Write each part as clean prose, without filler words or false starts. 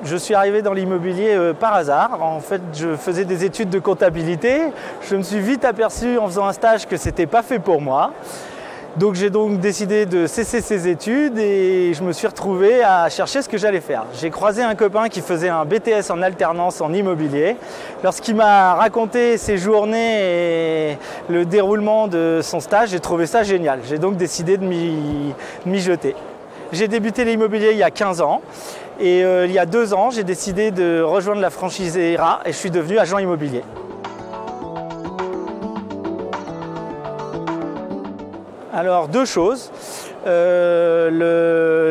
Je suis arrivé dans l'immobilier par hasard. En fait, je faisais des études de comptabilité. Je me suis vite aperçu en faisant un stage que ce n'était pas fait pour moi. Donc j'ai décidé de cesser ces études et je me suis retrouvé à chercher ce que j'allais faire. J'ai croisé un copain qui faisait un BTS en alternance en immobilier. Lorsqu'il m'a raconté ses journées et le déroulement de son stage, j'ai trouvé ça génial. J'ai donc décidé de m'y jeter. J'ai débuté l'immobilier il y a 15 ans et il y a 2 ans, j'ai décidé de rejoindre la franchise ERA et je suis devenu agent immobilier. Alors 2 choses,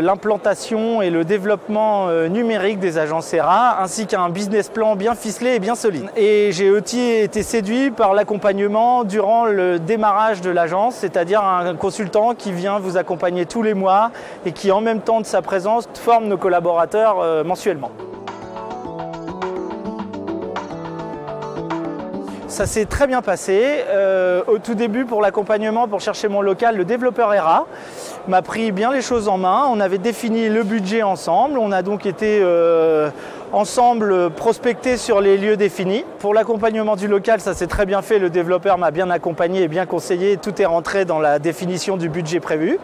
l'implantation et le développement numérique des agences ERA ainsi qu'un business plan bien ficelé et bien solide. Et j'ai aussi été séduit par l'accompagnement durant le démarrage de l'agence, c'est-à-dire un consultant qui vient vous accompagner tous les mois et qui en même temps de sa présence forme nos collaborateurs mensuellement. Ça s'est très bien passé. Au tout début, pour l'accompagnement, pour chercher mon local, le développeur ERA m'a pris bien les choses en main. On avait défini le budget ensemble. On a donc été ensemble prospecter sur les lieux définis. Pour l'accompagnement du local, ça s'est très bien fait. Le développeur m'a bien accompagné et bien conseillé. Tout est rentré dans la définition du budget prévu.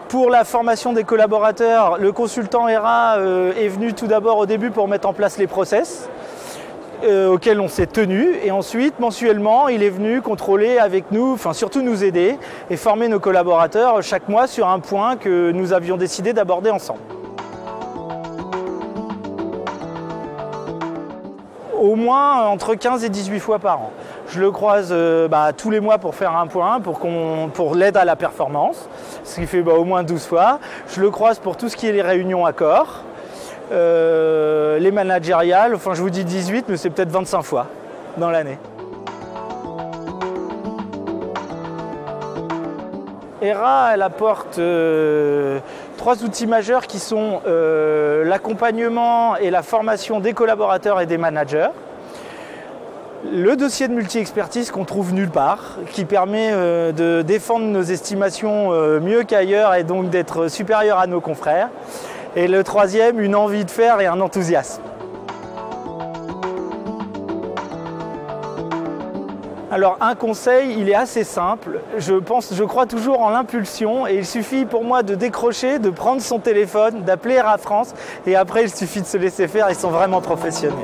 Pour la formation des collaborateurs, le consultant ERA est venu tout d'abord au début pour mettre en place les process. Auquel on s'est tenu et ensuite mensuellement il est venu contrôler avec nous, enfin surtout nous aider et former nos collaborateurs chaque mois sur un point que nous avions décidé d'aborder ensemble. Au moins entre 15 et 18 fois par an. Je le croise tous les mois pour faire un point, pour l'aide à la performance, ce qui fait au moins 12 fois. Je le croise pour tout ce qui est les réunions accords. Les managériales, enfin je vous dis 18, mais c'est peut-être 25 fois dans l'année. ERA, elle apporte 3 outils majeurs qui sont l'accompagnement et la formation des collaborateurs et des managers. Le dossier de multi-expertise qu'on trouve nulle part, qui permet de défendre nos estimations mieux qu'ailleurs et donc d'être supérieur à nos confrères. Et le 3e, une envie de faire et un enthousiasme. Alors un conseil, il est assez simple. Je crois toujours en l'impulsion et il suffit pour moi de décrocher, de prendre son téléphone, d'appeler ERA France et après il suffit de se laisser faire, ils sont vraiment professionnels.